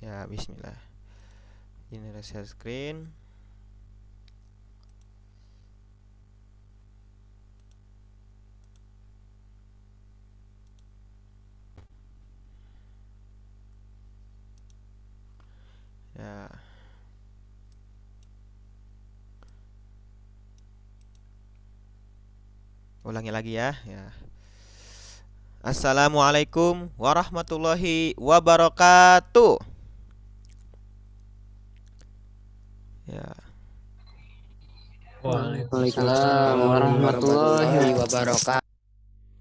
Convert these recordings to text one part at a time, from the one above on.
Ya, bismillah. Ini share screen. Ya. Ulangi lagi ya. Ya. Assalamualaikum warahmatullahi wabarakatuh. Ya. Waalaikumsalam warahmatullahi wabarakatuh.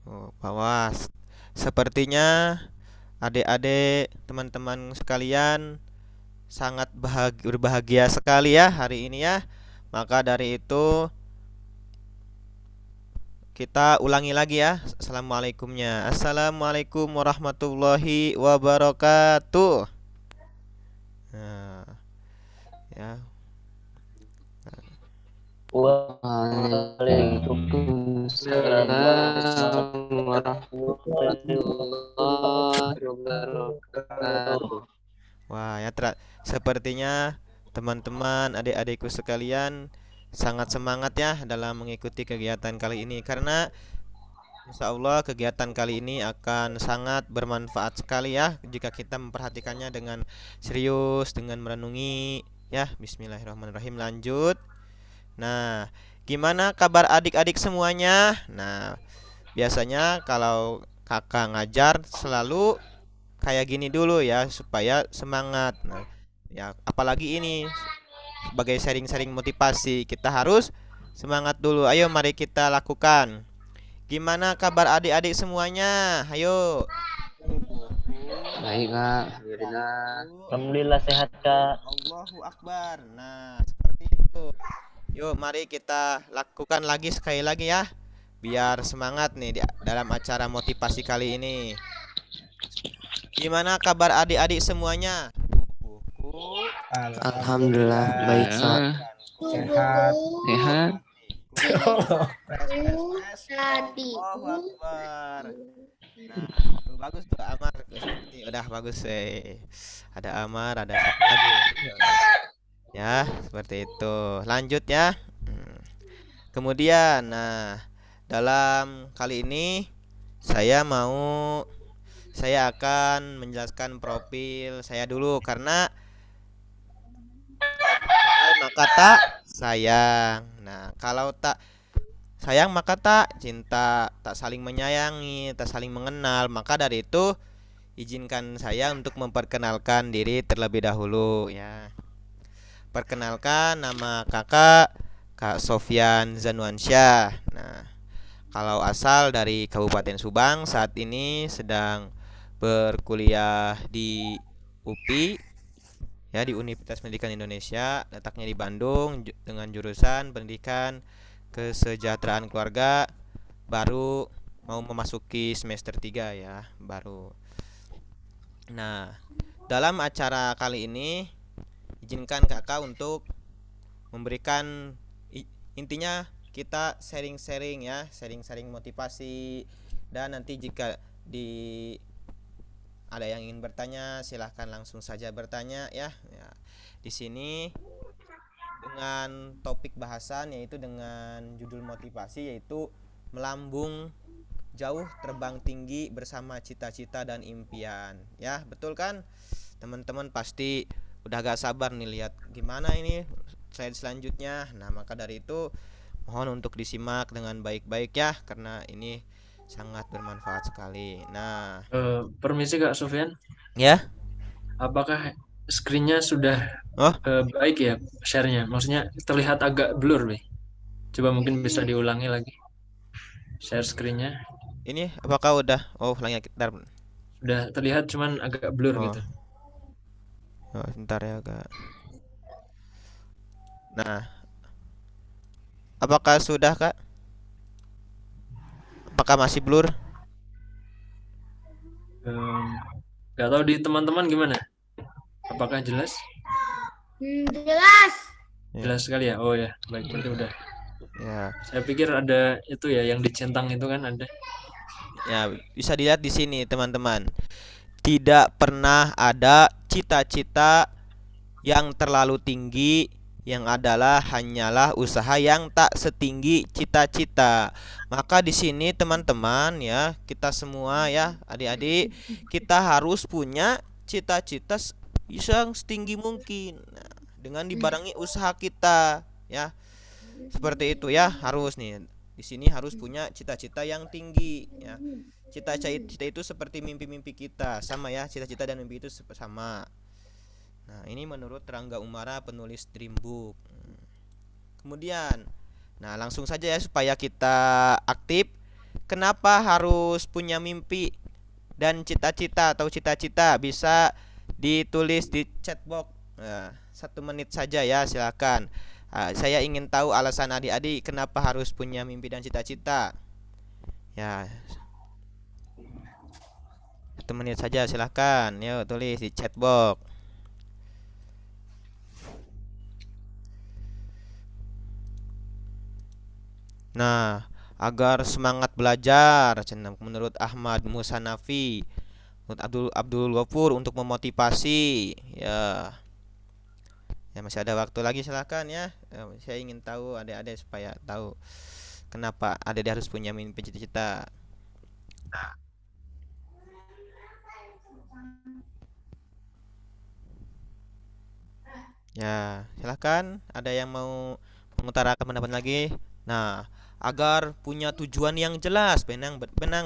Oh, Bawas. Sepertinya adik-adik, teman-teman sekalian sangat berbahagia sekali ya hari ini ya. Maka dari itu kita ulangi lagi ya. Assalamualaikumnya. Assalamualaikum warahmatullahi wabarakatuh. Nah, ya. Waalaikumsalam warahmatullahi wabarakatuh. Wah, ya sepertinya teman-teman, adik-adikku sekalian sangat semangat ya dalam mengikuti kegiatan kali ini karena insya Allah kegiatan kali ini akan sangat bermanfaat sekali ya jika kita memperhatikannya dengan serius, dengan merenungi ya. Bismillahirrahmanirrahim, lanjut. Nah, gimana kabar adik-adik semuanya? Nah, biasanya kalau kakak ngajar selalu kayak gini dulu ya supaya semangat. Nah, ya apalagi ini sebagai sharing-sharing motivasi kita harus semangat dulu. Ayo mari kita lakukan. Gimana kabar adik-adik semuanya? Ayo. Baik, Kak. Alhamdulillah. Alhamdulillah sehat, Kak. Allahu Akbar. Nah, seperti itu. Yuk, mari kita lakukan lagi sekali lagi ya. Biar semangat nih dalam acara motivasi kali ini. Gimana kabar adik-adik semuanya? Alhamdulillah baik, Kak. Sehat. Sehat. Allahu Akbar. Nah, tuh bagus tuh Amar. Udah bagus Ada Amar, ada satu lagi. Ya, seperti itu. Lanjut ya. Kemudian, nah, dalam kali ini saya akan menjelaskan profil saya dulu karena maka tak sayang. Nah, kalau tak sayang maka tak cinta, tak saling menyayangi, tak saling mengenal. Maka dari itu izinkan saya untuk memperkenalkan diri terlebih dahulu ya. Perkenalkan, nama kakak Kak Sofyan Zanuansyah. Nah, kalau asal dari Kabupaten Subang, saat ini sedang berkuliah di UPI ya, di Universitas Pendidikan Indonesia, letaknya di Bandung dengan jurusan Pendidikan Kesejahteraan Keluarga, baru mau memasuki semester 3 ya, baru. Nah, dalam acara kali ini izinkan kakak untuk memberikan intinya kita sharing-sharing ya, sharing-sharing motivasi, dan nanti jika ada yang ingin bertanya silahkan langsung saja bertanya ya. Ya, di sini dengan topik bahasan yaitu dengan judul motivasi yaitu melambung jauh terbang tinggi bersama cita-cita dan impian ya, betul kan teman-teman? Pasti udah gak sabar nih lihat gimana ini slide selanjutnya. Nah, maka dari itu mohon untuk disimak dengan baik-baik ya karena ini sangat bermanfaat sekali. Nah, Permisi Kak Sofyan, ya. apakah screen-nya sudah Oh, baik ya share-nya? Maksudnya terlihat agak blur, Bey. Coba mungkin bisa diulangi lagi share screen-nya. ini apakah udah? Oh, ulangi bentar. Sudah terlihat cuman agak blur Oh, gitu. Bentar ya, Kak. Nah, apakah sudah, Kak? Apakah masih blur? Nggak tahu di teman-teman gimana? Apakah jelas? Jelas. Jelas sekali ya. Oh ya, baik, berarti udah. Ya. Saya pikir ada itu ya yang dicentang itu kan ada. Ya, bisa dilihat di sini, teman-teman. Tidak pernah ada cita-cita yang terlalu tinggi yang adalah hanyalah usaha yang tak setinggi cita-cita. Maka di sini teman-teman ya, kita semua ya, adik-adik, kita harus punya cita-cita yang setinggi mungkin. Nah, dengan dibarengi usaha kita ya. Seperti itu ya, harus nih. Di sini harus punya cita-cita yang tinggi ya. Cita-cita itu seperti mimpi-mimpi kita, sama ya, cita-cita dan mimpi itu sama. Nah, ini menurut Rangga Umara, penulis Dream Book. Kemudian, nah langsung saja ya supaya kita aktif. Kenapa harus punya mimpi dan cita-cita atau cita-cita? Bisa ditulis di chat box. Nah, 1 menit saja ya, silakan. Saya ingin tahu alasan adik-adik kenapa harus punya mimpi dan cita-cita. Ya, 1 menit saja, silahkan. Yuk tulis di chat box. Nah, agar semangat belajar, menurut Ahmad Musanafi, menurut Abdul Ghafur untuk memotivasi. Ya, ya masih ada waktu lagi, silahkan ya. Saya ingin tahu adik-adik supaya tahu kenapa adik-adik harus punya mimpi cita-cita. Ya, silahkan. Ada yang mau mengutarakan pendapat lagi? Nah, agar punya tujuan yang jelas, benang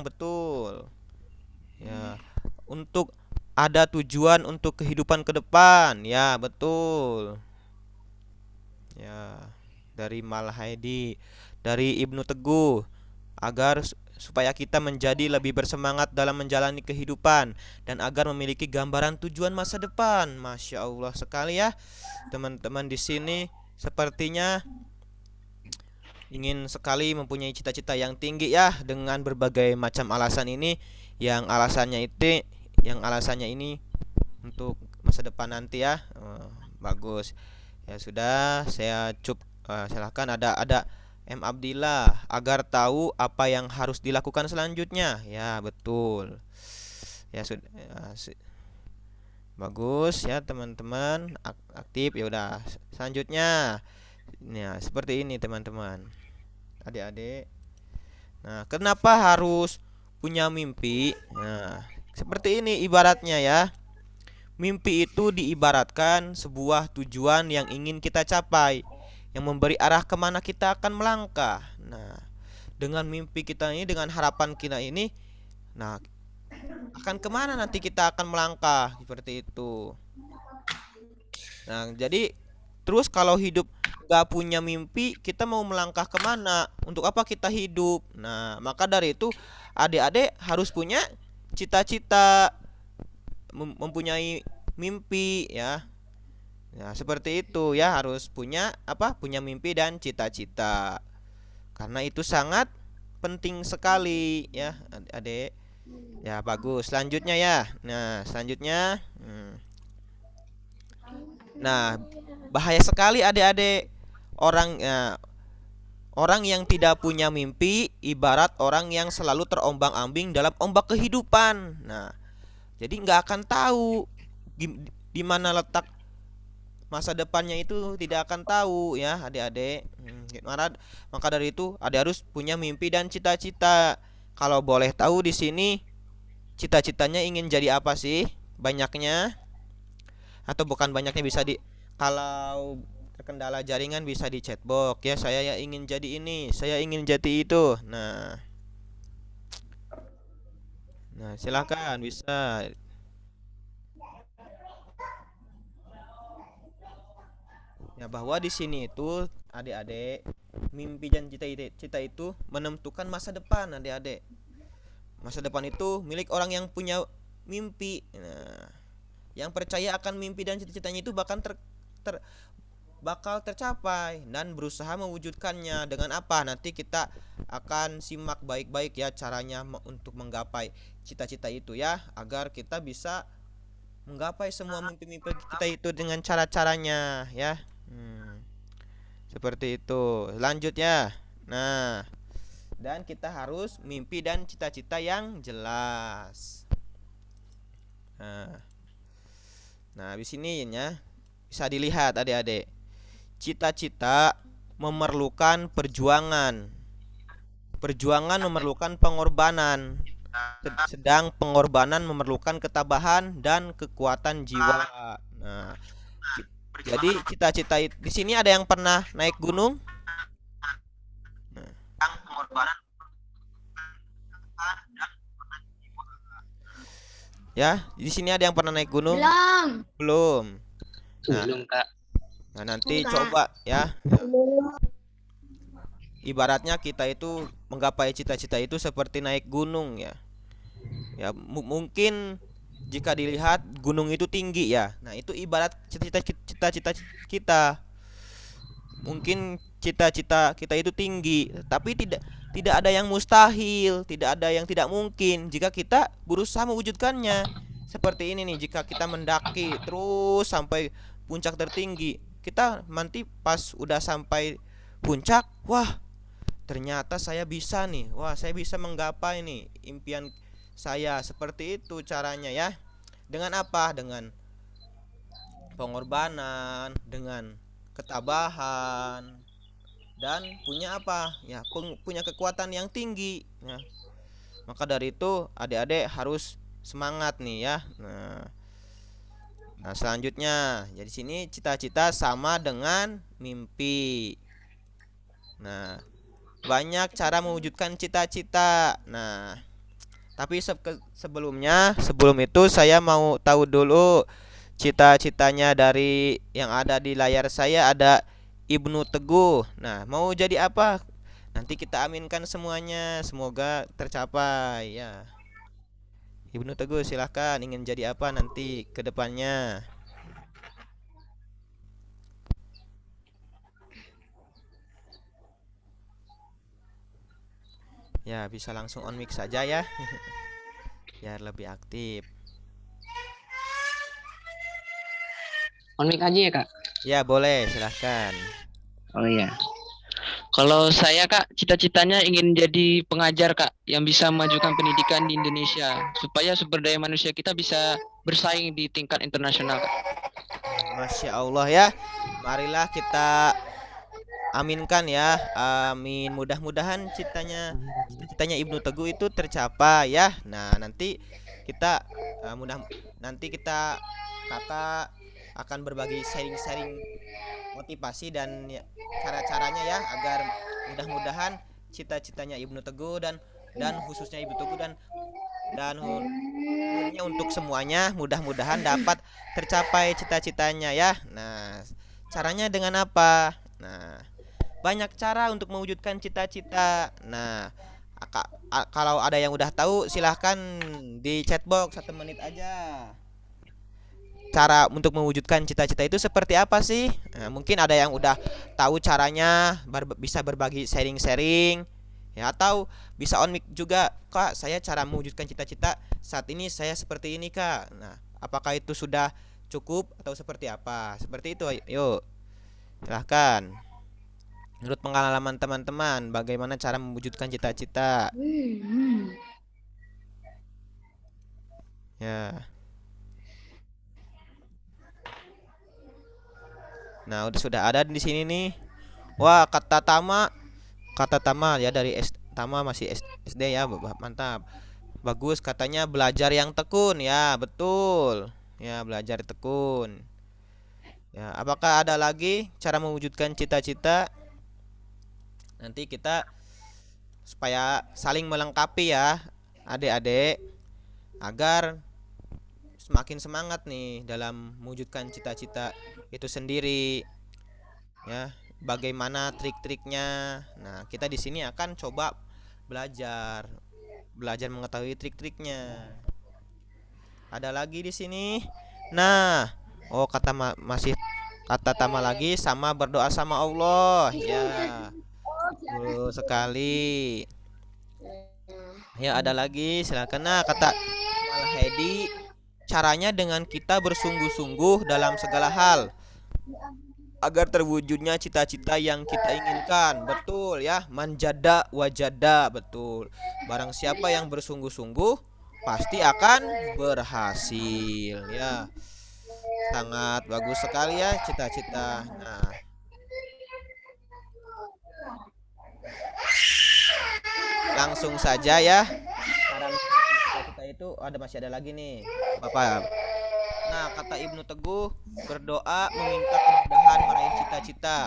betul. Ya, untuk ada tujuan untuk kehidupan ke depan. Ya, betul. Ya, dari Malhaidi, dari Ibnu Teguh, agar supaya kita menjadi lebih bersemangat dalam menjalani kehidupan dan agar memiliki gambaran tujuan masa depan. Masya Allah sekali ya, teman-teman di sini sepertinya ingin sekali mempunyai cita-cita yang tinggi ya, dengan berbagai macam alasan ini. Yang alasannya ini untuk masa depan nanti ya. Bagus. Ya sudah, saya silahkan ada M Abdillah, agar tahu apa yang harus dilakukan selanjutnya. Ya, betul. Ya sudah. Bagus ya teman-teman, aktif. Ya udah, selanjutnya. Nah, seperti ini teman-teman. Adik-adik. Nah, kenapa harus punya mimpi? Nah, seperti ini ibaratnya ya. Mimpi itu diibaratkan sebuah tujuan yang ingin kita capai, yang memberi arah kemana kita akan melangkah. Nah, dengan mimpi kita ini, dengan harapan kita ini, nah, akan kemana nanti kita akan melangkah, seperti itu. Nah, jadi terus kalau hidup gak punya mimpi, kita mau melangkah kemana? Untuk apa kita hidup? Nah, maka dari itu adik-adik harus punya cita-cita, mempunyai mimpi ya. Ya, seperti itu ya, harus punya apa? Punya mimpi dan cita-cita. Karena itu sangat penting sekali ya, adik. Ya, bagus. Selanjutnya ya. Nah, selanjutnya nah, bahaya sekali adik-adik. Orang yang tidak punya mimpi ibarat orang yang selalu terombang-ambing dalam ombak kehidupan. Nah, jadi nggak akan tahu di mana letak masa depannya, itu tidak akan tahu ya adik-adik. Maka dari itu adik harus punya mimpi dan cita-cita. Kalau boleh tahu di sini cita-citanya ingin jadi apa sih? Banyaknya atau bukan banyaknya, bisa kalau terkendala jaringan bisa di chatbox ya. Saya ya ingin jadi ini, saya ingin jadi itu. Nah, silakan bisa. Ya, bahwa di sini itu adik-adik, mimpi dan cita itu menentukan masa depan adik-adik. Masa depan itu milik orang yang punya mimpi. Nah, yang percaya akan mimpi dan cita-citanya itu bakal tercapai dan berusaha mewujudkannya. Dengan apa? Nanti kita akan simak baik-baik ya caranya untuk menggapai cita-cita itu ya, agar kita bisa menggapai semua mimpi-mimpi kita itu dengan cara-caranya ya. Seperti itu. Lanjut ya. Nah, dan kita harus mimpi dan cita-cita yang jelas. Nah, di sini ya bisa dilihat adik-adik. Cita-cita memerlukan perjuangan. Perjuangan memerlukan pengorbanan. Sedang pengorbanan memerlukan ketabahan dan kekuatan jiwa. Nah, jadi cita-cita di sini ada yang pernah naik gunung? Ya, di sini ada yang pernah naik gunung? Belum. Belum. Nah, Belum Kak. nah nanti Enggak. coba ya. Ibaratnya kita itu menggapai cita-cita itu seperti naik gunung ya. Ya, mungkin jika dilihat gunung itu tinggi ya. Nah, itu ibarat cita-cita kita. Mungkin cita-cita kita itu tinggi, tapi tidak ada yang mustahil, tidak ada yang tidak mungkin jika kita berusaha mewujudkannya. Seperti ini nih, jika kita mendaki terus sampai puncak tertinggi, kita nanti pas udah sampai puncak, wah, ternyata saya bisa nih. Wah, saya bisa menggapai nih impian saya. Seperti itu caranya ya. Dengan apa? Dengan pengorbanan, dengan ketabahan, dan punya apa? Ya, punya kekuatan yang tinggi ya. Maka dari itu adik-adik harus semangat nih ya. Nah, selanjutnya jadi sini cita-cita sama dengan mimpi. Nah, banyak cara mewujudkan cita-cita. Nah, tapi sebelum itu saya mau tahu dulu cita-citanya dari yang ada di layar saya. Ada Ibnu Teguh. Nah, mau jadi apa? Nanti kita aminkan semuanya, semoga tercapai ya. Ibnu Teguh silahkan, ingin jadi apa nanti ke depannya? Ya, bisa langsung on mic saja ya. Biar lebih aktif. On mic aja ya Kak. Ya, boleh, silahkan. Oh iya. Kalau saya Kak, cita-citanya ingin jadi pengajar Kak, yang bisa memajukan pendidikan di Indonesia supaya sumber daya manusia kita bisa bersaing di tingkat internasional Kak. Masya Allah ya. Marilah kita aminkan ya. Amin. Mudah-mudahan citanya Ibnu Teguh itu tercapai ya. Nah, nanti kita kakak akan berbagi sharing-sharing motivasi dan ya, cara-caranya ya, agar mudah-mudahan cita-citanya Ibnu Teguh dan khususnya Ibnu Teguh dan umumnya untuk semuanya mudah-mudahan dapat tercapai cita-citanya ya. Nah, caranya dengan apa? Nah, banyak cara untuk mewujudkan cita-cita. Nah, kalau ada yang udah tahu silahkan di chatbox 1 menit aja. Cara untuk mewujudkan cita-cita itu seperti apa sih? Nah, mungkin ada yang udah tahu caranya, bisa berbagi sharing-sharing ya, atau bisa on mic juga. Kak, saya cara mewujudkan cita-cita saat ini saya seperti ini Kak. Nah, apakah itu sudah cukup atau seperti apa? Seperti itu, yuk silahkan. Menurut pengalaman teman-teman, bagaimana cara mewujudkan cita-cita? Ya. Nah, sudah ada di sini nih. Wah, kata Tama ya, dari Tama masih SD ya, mantap. Bagus, katanya belajar yang tekun ya, betul. Ya, belajar tekun. Ya, apakah ada lagi cara mewujudkan cita-cita? Nanti kita supaya saling melengkapi ya, adik-adik, agar semakin semangat nih dalam mewujudkan cita-cita itu sendiri. Ya, bagaimana trik-triknya? Nah, kita di sini akan coba belajar mengetahui trik-triknya. Ada lagi di sini. Nah, masih kata Tama lagi, sama berdoa sama Allah. Ya, betul sekali. Ya, ada lagi, silakan. Nah, kata Mal Hedi, caranya dengan kita bersungguh-sungguh dalam segala hal agar terwujudnya cita-cita yang kita inginkan. Betul ya, manjada wajada, betul. Barang siapa yang bersungguh-sungguh pasti akan berhasil ya. Sangat bagus sekali ya cita-cita. Nah, langsung saja ya. Cara mewujudkan cita-cita itu masih ada lagi nih, Bapak. Nah, kata Ibnu Teguh, berdoa meminta kemudahan meraih cita-cita,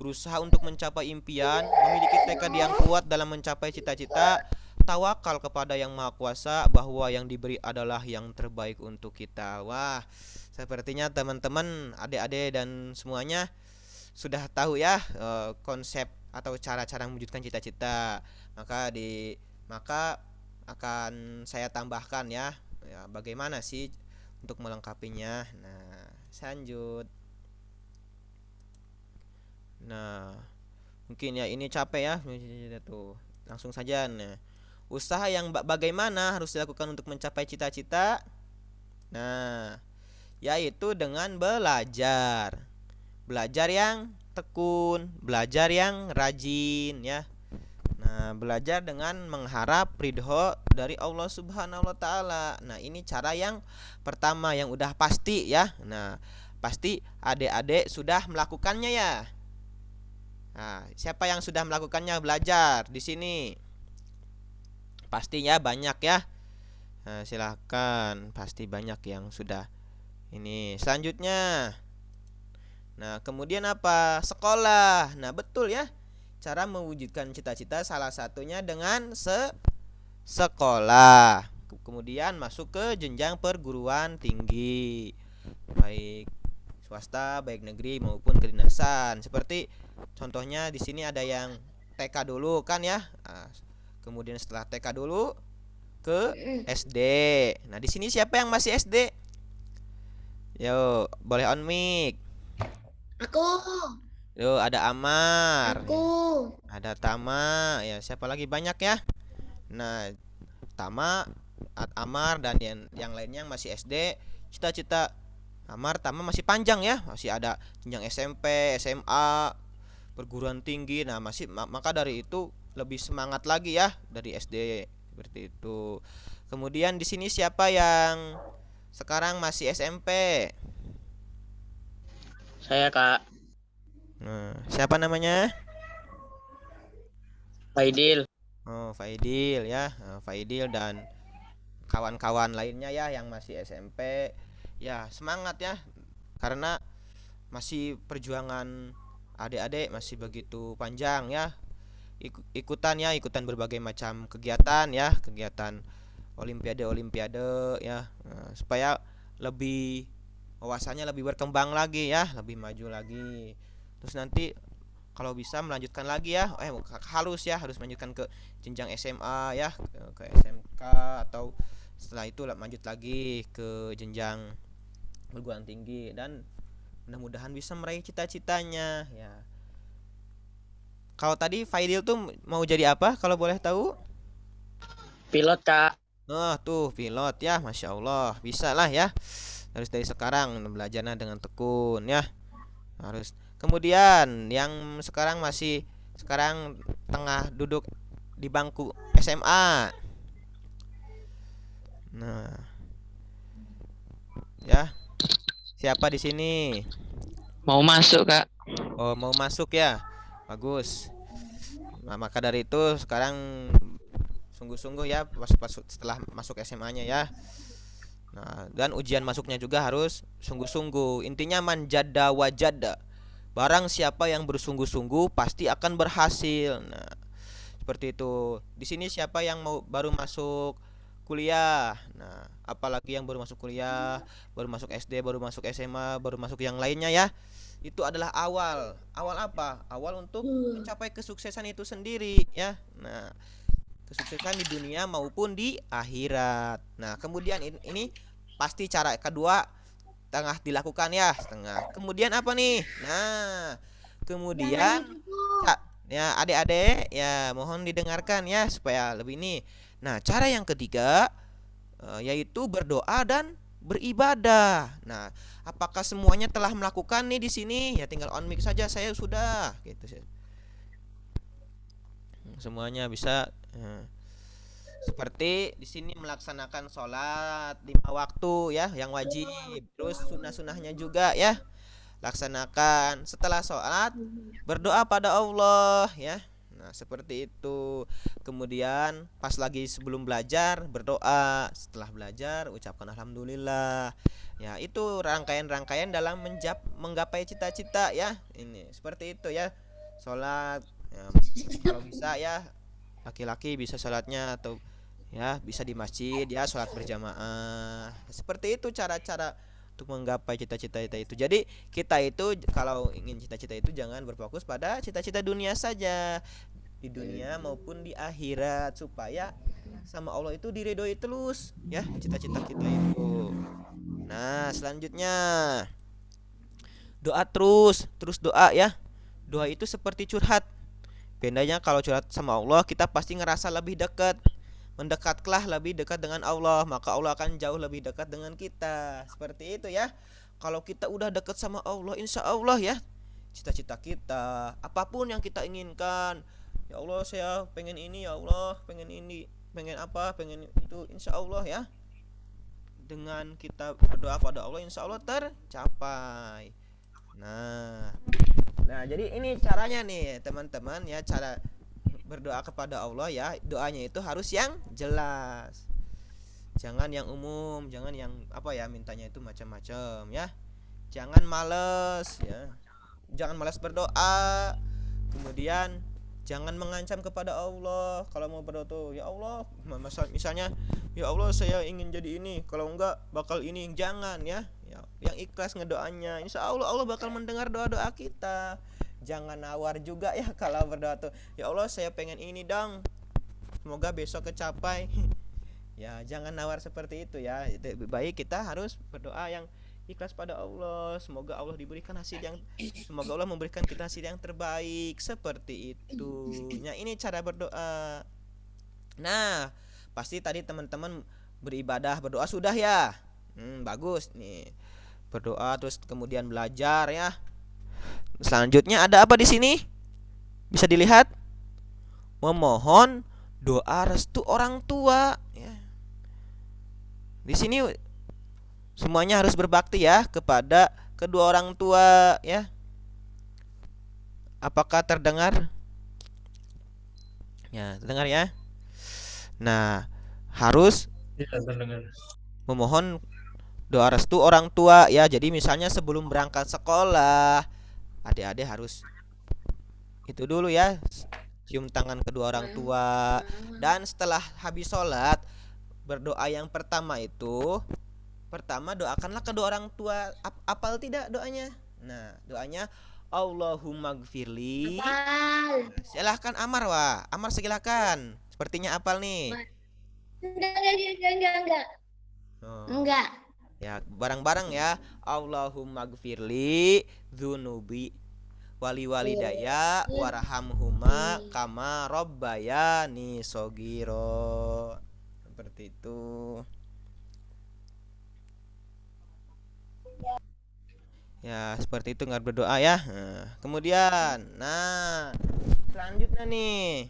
berusaha untuk mencapai impian, memiliki tekad yang kuat dalam mencapai cita-cita, tawakal kepada Yang Maha Kuasa bahwa yang diberi adalah yang terbaik untuk kita. Wah, sepertinya teman-teman, adik-adik dan semuanya sudah tahu ya konsep atau cara-cara mewujudkan cita-cita. Maka akan saya tambahkan ya, bagaimana sih untuk melengkapinya. Nah, lanjut. Nah, mungkin ya ini capek ya tuh. Langsung saja. Nah, usaha yang bagaimana harus dilakukan untuk mencapai cita-cita? Nah, yaitu dengan belajar. Belajar yang tekun, belajar yang rajin ya. Nah, belajar dengan mengharap ridho dari Allah Subhanahu wa taala. Nah, ini cara yang pertama yang udah pasti ya. Nah, pasti adik-adik sudah melakukannya ya. Nah, siapa yang sudah melakukannya belajar di sini? Pastinya banyak ya. Nah, silakan, pasti banyak yang sudah. Ini selanjutnya. Nah, kemudian apa? Sekolah. Nah, betul ya. Cara mewujudkan cita-cita salah satunya dengan sekolah. Kemudian masuk ke jenjang perguruan tinggi. Baik swasta, baik negeri maupun kedinasan. Seperti contohnya di sini ada yang TK dulu kan ya. Nah, kemudian setelah TK dulu ke SD. Nah, di sini siapa yang masih SD? Yo, boleh on mic. Aku. Yo, ada Amar. Aku. Ada Tama, ya siapa lagi banyak ya. Nah, Tama, Amar dan yang lainnya yang masih SD. Cita-cita Amar, Tama masih panjang ya, masih ada jenjang SMP, SMA, perguruan tinggi. Nah, maka dari itu lebih semangat lagi ya dari SD seperti itu. Kemudian di sini siapa yang sekarang masih SMP? Saya Kak Nah, siapa namanya? Faidil. Oh, Faidil ya. Faidil dan kawan-kawan lainnya ya yang masih SMP. Ya, semangat ya. Karena masih perjuangan adik-adik masih begitu panjang ya. Ikutan berbagai macam kegiatan ya, kegiatan olimpiade ya. Nah, supaya lebih wawasannya lebih berkembang lagi ya, lebih maju lagi. Terus nanti kalau bisa melanjutkan lagi ya, harus melanjutkan ke jenjang SMA ya, ke SMK, atau setelah itu lanjut lagi ke jenjang perguruan tinggi, dan mudah-mudahan bisa meraih cita-citanya ya. Kalau tadi Faidil tuh mau jadi apa kalau boleh tahu? Pilot Kak. Nah, tuh pilot ya, Masya Allah, bisa lah ya. Harus dari sekarang belajarnya dengan tekun ya. Harus. Kemudian yang sekarang tengah duduk di bangku SMA. Nah, ya. Siapa di sini? Mau masuk, Kak. Oh, mau masuk ya. Bagus. Nah, maka dari itu sekarang sungguh-sungguh ya setelah masuk SMA-nya ya. Nah, dan ujian masuknya juga harus sungguh-sungguh. Intinya manjada wajada. Barang siapa yang bersungguh-sungguh pasti akan berhasil. Nah, seperti itu. Di sini siapa yang baru masuk kuliah? Nah, apalagi yang baru masuk kuliah, baru masuk SD, baru masuk SMA, baru masuk yang lainnya ya. Itu adalah awal. Awal apa? Awal untuk mencapai kesuksesan itu sendiri ya. Nah, kesuksesan di dunia maupun di akhirat. Nah, kemudian ini pasti cara kedua tengah dilakukan ya, setengah. Kemudian apa nih? Nah, kemudian ya adik-adik ya mohon didengarkan ya supaya lebih ini. Nah, cara yang ketiga yaitu berdoa dan beribadah. Nah, apakah semuanya telah melakukan nih di sini? Ya tinggal on mic saja, saya sudah gitu. Semuanya bisa. Seperti di sini melaksanakan sholat 5 waktu ya, yang wajib. Terus sunnah-sunnahnya juga ya, laksanakan. Setelah sholat berdoa pada Allah ya. Nah, seperti itu. Kemudian pas lagi sebelum belajar berdoa, setelah belajar ucapkan alhamdulillah. Ya, itu rangkaian-rangkaian dalam menggapai cita-cita ya. Ini seperti itu ya. Sholat ya, kalau bisa ya laki-laki bisa sholatnya atau ya bisa di masjid ya, sholat berjamaah. Seperti itu cara-cara untuk menggapai cita-cita itu. Jadi kita itu kalau ingin cita-cita itu jangan berfokus pada cita-cita dunia saja, di dunia maupun di akhirat, supaya sama Allah itu diridhoi terus ya cita-cita kita itu. Nah, selanjutnya doa terus doa ya. Doa itu seperti curhat. Bedanya kalau curhat sama Allah, kita pasti ngerasa lebih dekat. Mendekatlah lebih dekat dengan Allah, maka Allah akan jauh lebih dekat dengan kita. Seperti itu ya. Kalau kita udah dekat sama Allah, insya Allah ya, cita-cita kita, apapun yang kita inginkan, ya Allah saya pengen ini, ya Allah pengen ini, pengen apa, pengen itu, insya Allah ya, dengan kita berdoa pada Allah insya Allah tercapai. Nah, nah jadi ini caranya nih teman-teman ya, cara berdoa kepada Allah ya. Doanya itu harus yang jelas, jangan yang umum, jangan yang apa ya, mintanya itu macam-macam ya. Jangan males ya, jangan malas berdoa. Kemudian jangan mengancam kepada Allah kalau mau berdoa tuh, ya Allah misalnya, ya Allah saya ingin jadi ini, kalau enggak bakal ini. Jangan ya, yang ikhlas ngedoanya, insya Allah Allah bakal mendengar doa-doa kita. Jangan nawar juga ya kalau berdoa tuh, ya Allah saya pengen ini dong, semoga besok kecapai. Ya jangan nawar seperti itu ya. Lebih baik kita harus berdoa yang ikhlas pada Allah, semoga Allah diberikan hasil yang, semoga Allah memberikan kita hasil yang terbaik, seperti itu. Nah, ini cara berdoa. Nah, pasti tadi teman-teman beribadah, berdoa sudah ya. Bagus nih. Berdoa terus kemudian belajar ya. Selanjutnya ada apa di sini? Bisa dilihat. Memohon doa restu orang tua ya. Di sini semuanya harus berbakti ya kepada kedua orang tua ya. Apakah terdengar? Ya, terdengar ya. Nah, harus Iya, terdengar. memohon doa restu orang tua ya. Jadi misalnya sebelum berangkat sekolah, adik-adik harus itu dulu ya, cium tangan kedua orang tua. Dan setelah habis sholat, berdoa yang pertama itu, pertama doakanlah kedua orang tua. Apal tidak doanya? Nah, doanya Allahumma gfirli. Apal. Silahkan Amar, wah Amar silahkan, sepertinya apal nih. Enggak. Oh, Enggak. ya bareng-bareng ya. Allahumma gfirli dzunubi wali walidaya warhamhuma kama robbayani sogiro. Seperti itu. Ya, seperti itu nggak berdoa ya. Kemudian, nah, selanjutnya nih,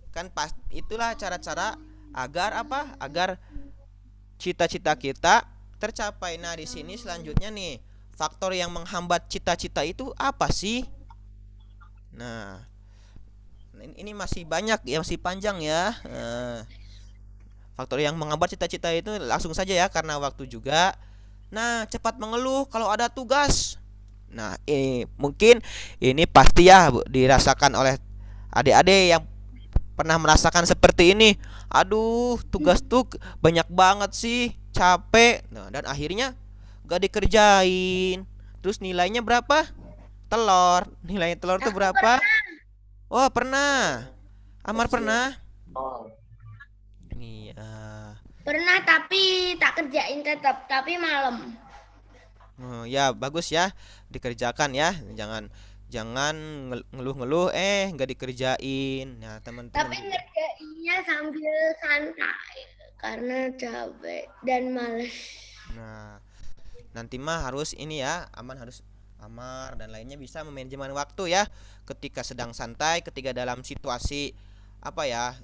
kan pas itulah cara-cara agar apa? Agar cita-cita kita tercapai. Nah, di sini selanjutnya nih, faktor yang menghambat cita-cita itu apa sih? Nah, ini masih banyak ya, masih panjang ya. Faktor yang menghambat cita-cita itu langsung saja ya, karena waktu juga. Nah, cepat mengeluh kalau ada tugas. Nah, mungkin ini pasti ya dirasakan oleh adik-adik yang pernah merasakan seperti ini. Aduh, tugas tuh banyak banget sih, capek. Nah, dan akhirnya gak dikerjain. Terus nilainya berapa? Telur. Nilai telur tuh berapa? Oh, pernah. Amar pernah? Iya. Pernah tapi tak kerjain tetap, tapi malam. Oh, ya bagus ya, dikerjakan ya. Jangan ngeluh-ngeluh nggak dikerjain. Nah, teman-teman Tapi juga. ngerjainnya sambil santai karena capek dan males. Nah, nanti mah harus ini ya, Amar dan lainnya bisa memanajemen waktu ya. Ketika sedang santai, ketika dalam situasi apa ya,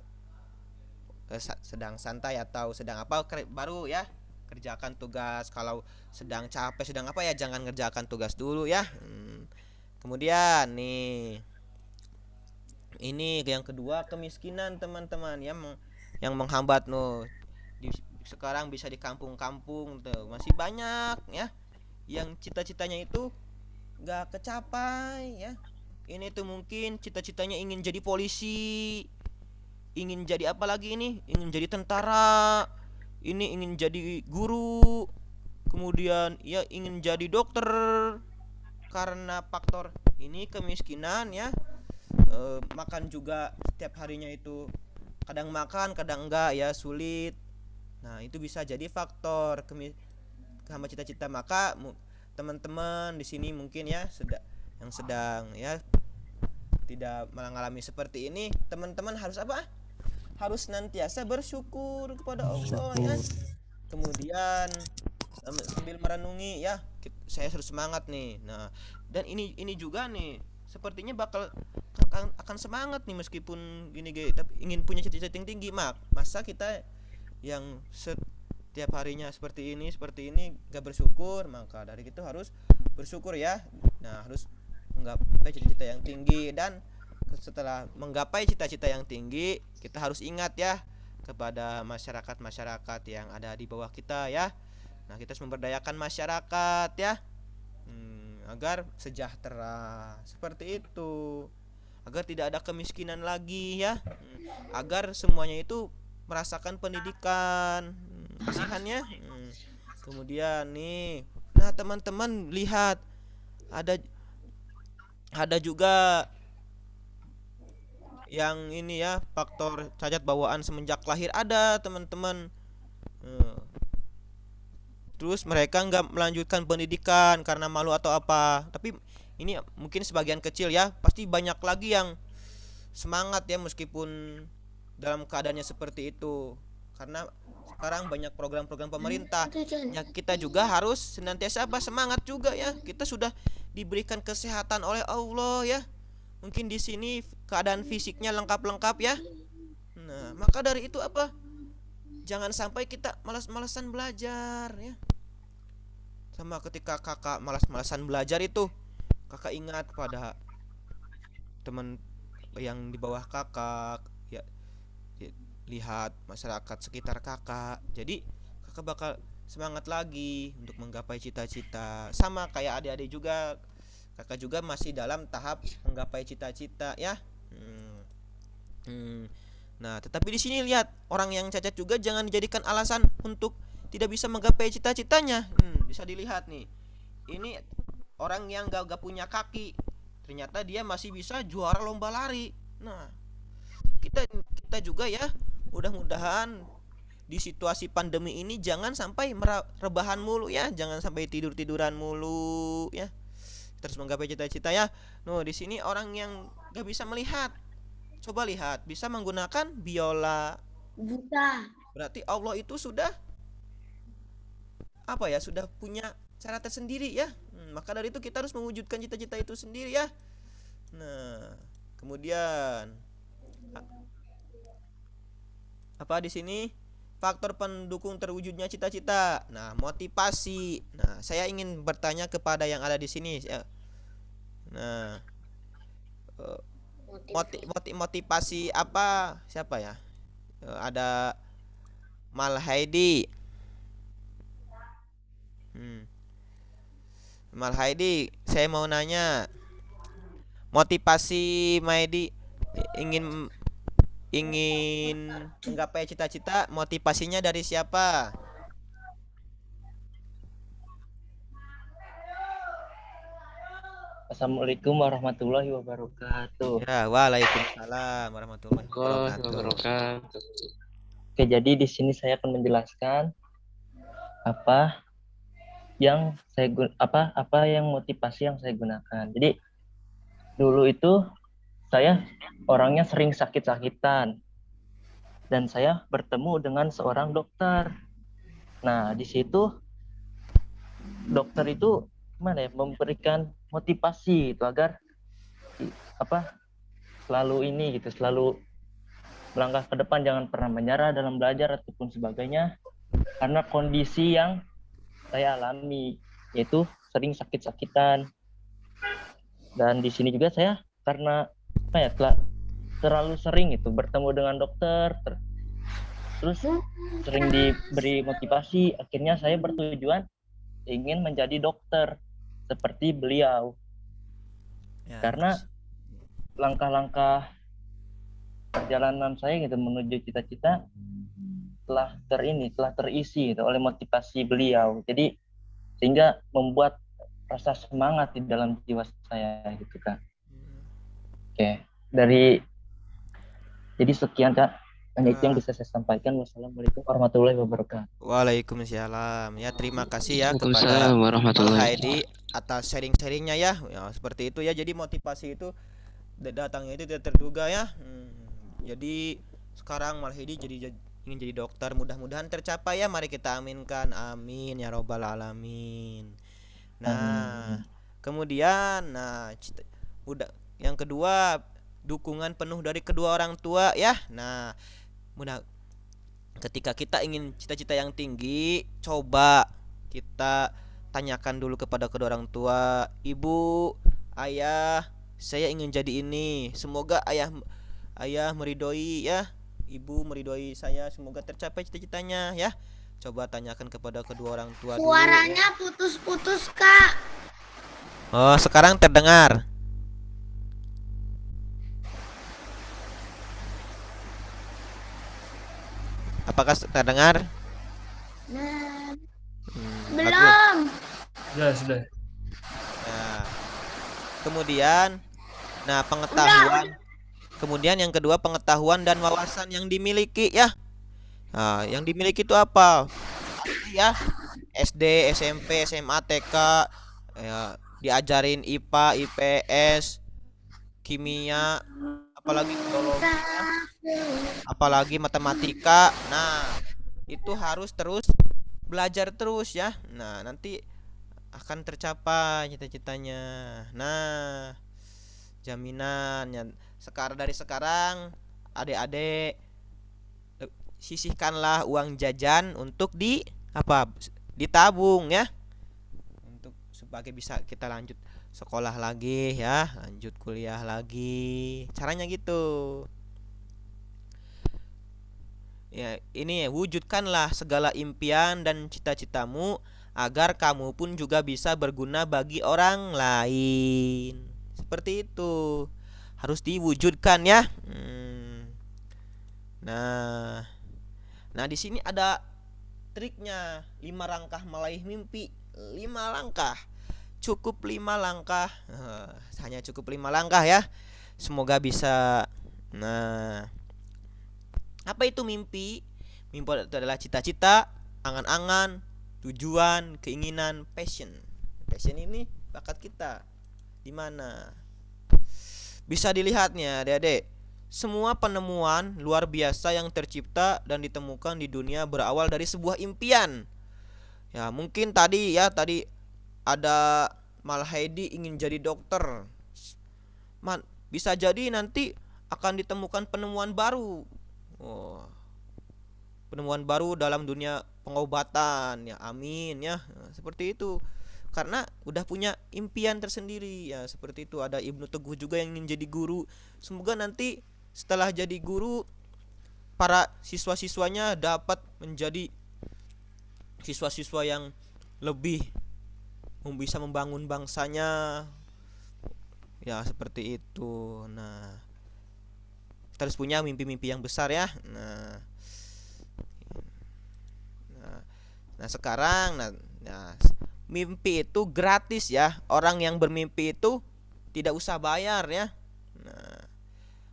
sedang santai atau sedang apa baru ya kerjakan tugas. Kalau sedang capek sedang apa ya jangan ngerjakan tugas dulu ya. Kemudian nih ini yang kedua kemiskinan teman-teman yang menghambat sekarang bisa di kampung-kampung tuh masih banyak ya yang cita-citanya itu nggak kecapai ya. Ini tuh mungkin cita-citanya ingin jadi polisi, ingin jadi apa lagi ini, ingin jadi tentara, ini ingin jadi guru, kemudian ya ingin jadi dokter. Karena faktor ini kemiskinan ya, makan juga setiap harinya itu kadang makan kadang enggak ya sulit. Nah itu bisa jadi faktor sama cita-cita. Maka teman-teman di sini mungkin ya yang sedang ya tidak mengalami seperti ini, teman-teman harus apa? Harus senantiasa bersyukur kepada Allah ya. Kemudian sambil merenungi ya, saya harus semangat nih. Nah, dan ini juga nih sepertinya bakal akan semangat nih meskipun gini tapi ingin punya cita-cita yang tinggi. Masa kita yang setiap harinya seperti ini gak bersyukur? Maka dari itu harus bersyukur ya. Nah, harus menggapai cita-cita yang tinggi, dan setelah menggapai cita-cita yang tinggi kita harus ingat ya kepada masyarakat yang ada di bawah kita ya. Nah kita harus memberdayakan masyarakat ya, agar sejahtera seperti itu, agar tidak ada kemiskinan lagi ya, agar semuanya itu merasakan pendidikan. Kasihan ya. Kemudian nih, nah teman-teman lihat ada juga yang ini ya, faktor cacat bawaan semenjak lahir ada teman-teman. Terus mereka nggak melanjutkan pendidikan karena malu atau apa. Tapi ini mungkin sebagian kecil ya, pasti banyak lagi yang semangat ya meskipun dalam keadaannya seperti itu. Karena sekarang banyak program-program pemerintah. Ya kita juga harus senantiasa semangat juga ya. Kita sudah diberikan kesehatan oleh Allah ya. Mungkin di sini keadaan fisiknya lengkap-lengkap ya. Nah, maka dari itu apa? Jangan sampai kita malas-malasan belajar ya. Sama ketika kakak malas-malasan belajar itu, kakak ingat pada teman yang di bawah kakak ya, lihat masyarakat sekitar kakak. Jadi kakak bakal semangat lagi untuk menggapai cita-cita. Sama kayak adik-adik juga, kakak juga masih dalam tahap menggapai cita-cita ya. Nah, tetapi di sini lihat, orang yang cacat juga jangan dijadikan alasan untuk tidak bisa menggapai cita-citanya. Bisa dilihat nih. Ini orang yang gak punya kaki, ternyata dia masih bisa juara lomba lari. Nah, kita juga ya, mudah-mudahan di situasi pandemi ini jangan sampai rebahan mulu ya, jangan sampai tidur-tiduran mulu ya. Terus menggapai cita-cita ya. Di sini orang yang gak bisa melihat, coba lihat, bisa menggunakan biola. Buta. Berarti Allah itu sudah sudah punya cara tersendiri ya. Maka dari itu kita harus mewujudkan cita-cita itu sendiri ya. Nah, kemudian apa di sini? Faktor pendukung terwujudnya cita-cita. Nah, motivasi. Nah, saya ingin bertanya kepada yang ada di sini ya. Nah, motivasi apa? Siapa ya? Ada Malhaidi. Malhaidi, saya mau nanya, motivasi Maidi ingin menggapai cita-cita, motivasinya dari siapa? Assalamualaikum warahmatullahi wabarakatuh. Ya, waalaikumsalam warahmatullahi wabarakatuh. Oke, jadi di sini saya akan menjelaskan apa yang motivasi yang saya gunakan. Jadi dulu itu saya orangnya sering sakit-sakitan, dan saya bertemu dengan seorang dokter. Nah, di situ dokter itu memberikan motivasi itu agar selalu melangkah ke depan, jangan pernah menyerah dalam belajar ataupun sebagainya, karena kondisi yang saya alami, yaitu sering sakit-sakitan. Dan di sini juga saya karena terlalu sering itu bertemu dengan dokter, terus sering diberi motivasi, akhirnya saya bertujuan ingin menjadi dokter seperti beliau. Ya, Karena langkah-langkah perjalanan saya gitu menuju cita-cita telah terisi gitu, oleh motivasi beliau. Jadi sehingga membuat rasa semangat di dalam jiwa saya gitu Kak. Oke, jadi sekian Kak. Hanya itu yang bisa saya sampaikan. Wassalamualaikum warahmatullahi wabarakatuh. Waalaikumsalam. Ya, terima kasih ya kepada Waalaikumsalam Mal warahmatullahi Haidi atas sharing-sharingnya ya. Ya, seperti itu ya. Jadi motivasi itu datangnya itu tidak terduga ya. Jadi sekarang Mal Haidi ingin jadi dokter. Mudah-mudahan tercapai ya. Mari kita aminkan. Amin ya robbal alamin. Nah, kemudian udah yang kedua, dukungan penuh dari kedua orang tua ya. Nah, ketika kita ingin cita-cita yang tinggi, coba kita tanyakan dulu kepada kedua orang tua. Ibu, ayah, saya ingin jadi ini. Semoga ayah meridoi ya. Ibu meridoi saya, semoga tercapai cita-citanya ya. Coba tanyakan kepada kedua orang tua dulu. Suaranya putus-putus, Kak. Oh, sekarang terdengar. Apakah terdengar? Nah, Bagus. belum. Sudah. Nah, kemudian, pengetahuan. Kemudian yang kedua, pengetahuan dan wawasan yang dimiliki ya. Nah, yang dimiliki itu apa? Pasti ya, SD, SMP, SMA, TK, ya, diajarin IPA, IPS, kimia, apalagi biologi, apalagi matematika. Nah, itu harus terus belajar terus ya. Nah, nanti akan tercapai cita-citanya. Nah, jaminannya dari sekarang adik-adik sisihkanlah uang jajan untuk ditabung ya, untuk sebagai bisa kita lanjut sekolah lagi ya, lanjut kuliah lagi, caranya gitu ya. Ini wujudkanlah segala impian dan cita-citamu agar kamu pun juga bisa berguna bagi orang lain. Seperti itu harus diwujudkan ya. Nah, di sini ada triknya, 5 langkah meraih mimpi. 5 langkah. Cukup 5 langkah. Hanya cukup 5 langkah ya. Semoga bisa. Nah, apa itu mimpi? Mimpi itu adalah cita-cita, angan-angan, tujuan, keinginan, passion. Passion ini bakat kita. Di mana? Bisa dilihatnya, Adik-adik. Semua penemuan luar biasa yang tercipta dan ditemukan di dunia berawal dari sebuah impian. Ya, mungkin tadi ada Mal Haidi ingin jadi dokter. Bisa jadi nanti akan ditemukan penemuan baru. Penemuan baru dalam dunia pengobatan ya, amin ya. Seperti itu. Karena udah punya impian tersendiri ya, seperti itu. Ada Ibnu Teguh juga yang ingin jadi guru. Semoga nanti setelah jadi guru, para siswa-siswanya dapat menjadi siswa-siswa yang lebih bisa membangun bangsanya ya, seperti itu. Nah, kita harus punya mimpi-mimpi yang besar ya. Nah sekarang mimpi itu gratis ya. Orang yang bermimpi itu tidak usah bayar ya. Nah,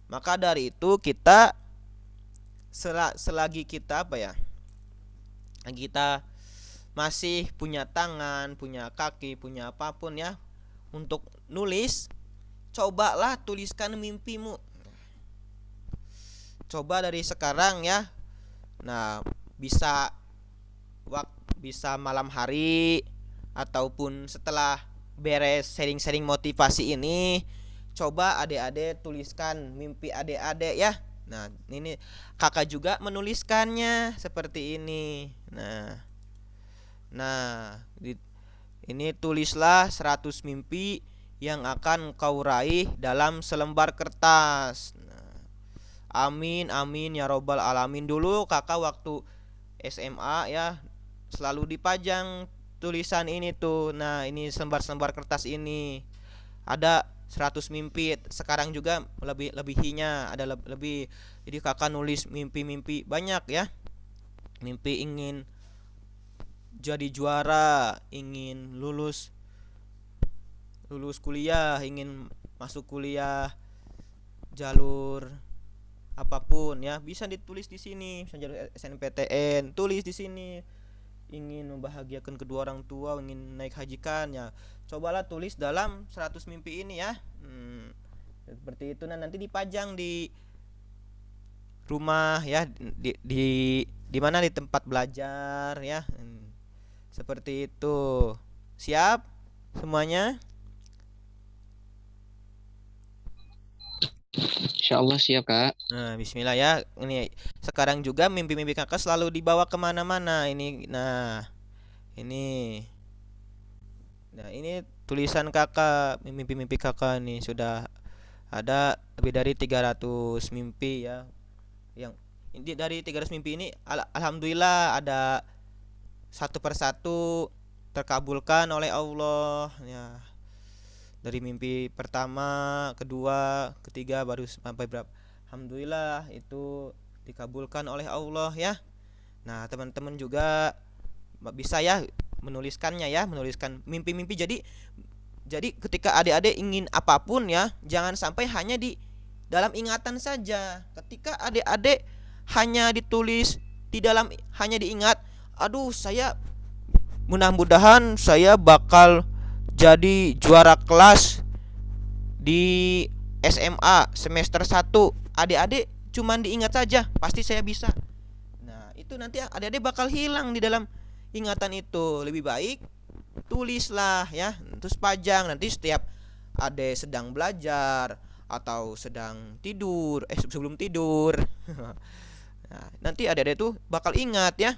maka dari itu kita selagi kita kita masih punya tangan, punya kaki, punya apapun ya untuk nulis, cobalah tuliskan mimpimu. Coba dari sekarang ya. Nah, bisa malam hari ataupun setelah beres sharing-sharing motivasi ini, coba adik-adik tuliskan mimpi adik-adik ya. Nah, ini kakak juga menuliskannya seperti ini. Nah, ini tulislah 100 mimpi yang akan kau raih dalam selembar kertas. Nah, amin amin ya robbal alamin. Dulu kakak waktu SMA ya selalu dipajang tulisan ini tuh. Nah, ini selembar-selembar kertas ini. Ada 100 mimpi. Sekarang juga lebihinya ada lebih. Jadi kakak nulis mimpi-mimpi banyak ya. Mimpi ingin jadi juara, ingin lulus kuliah, ingin masuk kuliah jalur apapun ya, bisa ditulis di sini. Bisa jalur SNPTN, tulis di sini. Ingin membahagiakan kedua orang tua, ingin naik hajikan ya. Cobalah tulis dalam 100 mimpi ini ya. Seperti itu. Nah, nanti dipajang di rumah ya, di mana, di tempat belajar ya. Seperti itu. Siap semuanya? Insya Allah siap Kak. Nah, bismillah ya. Ini sekarang juga mimpi-mimpi kakak selalu dibawa kemana-mana. Ini. Nah, ini tulisan kakak, mimpi-mimpi kakak nih sudah ada lebih dari 300 mimpi ya. Yang dari 300 mimpi ini alhamdulillah ada satu persatu terkabulkan oleh Allah ya. Dari mimpi pertama, kedua, ketiga baru sampai berapa. Alhamdulillah itu dikabulkan oleh Allah ya. Nah, teman-teman juga bisa ya menuliskannya ya, menuliskan mimpi-mimpi. Jadi ketika adik-adik ingin apapun ya, jangan sampai hanya di dalam ingatan saja. Ketika adik-adik hanya ditulis di dalam, hanya diingat, aduh saya mudah-mudahan saya bakal jadi juara kelas di SMA semester 1. Adik-adik cuman diingat saja, pasti saya bisa. Nah, itu nanti adik-adik bakal hilang di dalam ingatan itu. Lebih baik tulislah ya, terus pajang. Nanti setiap adik sedang belajar atau sedang tidur, sebelum tidur nah, nanti adik-adik tuh bakal ingat ya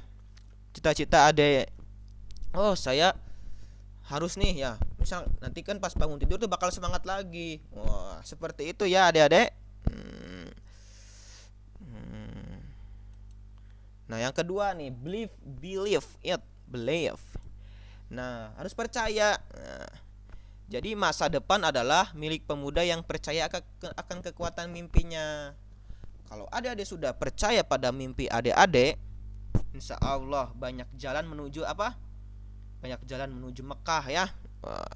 cita-cita adik. Oh, saya harus nih ya, misal nanti kan pas bangun tidur tuh bakal semangat lagi. Wah, seperti itu ya adik-adik. Nah, yang kedua nih, believe it. Nah, harus percaya. Nah, jadi masa depan adalah milik pemuda yang percaya akan kekuatan mimpinya. Kalau adik-adik sudah percaya pada mimpi adik-adik, insya Allah banyak jalan menuju apa? Banyak jalan menuju Mekah ya. Wah,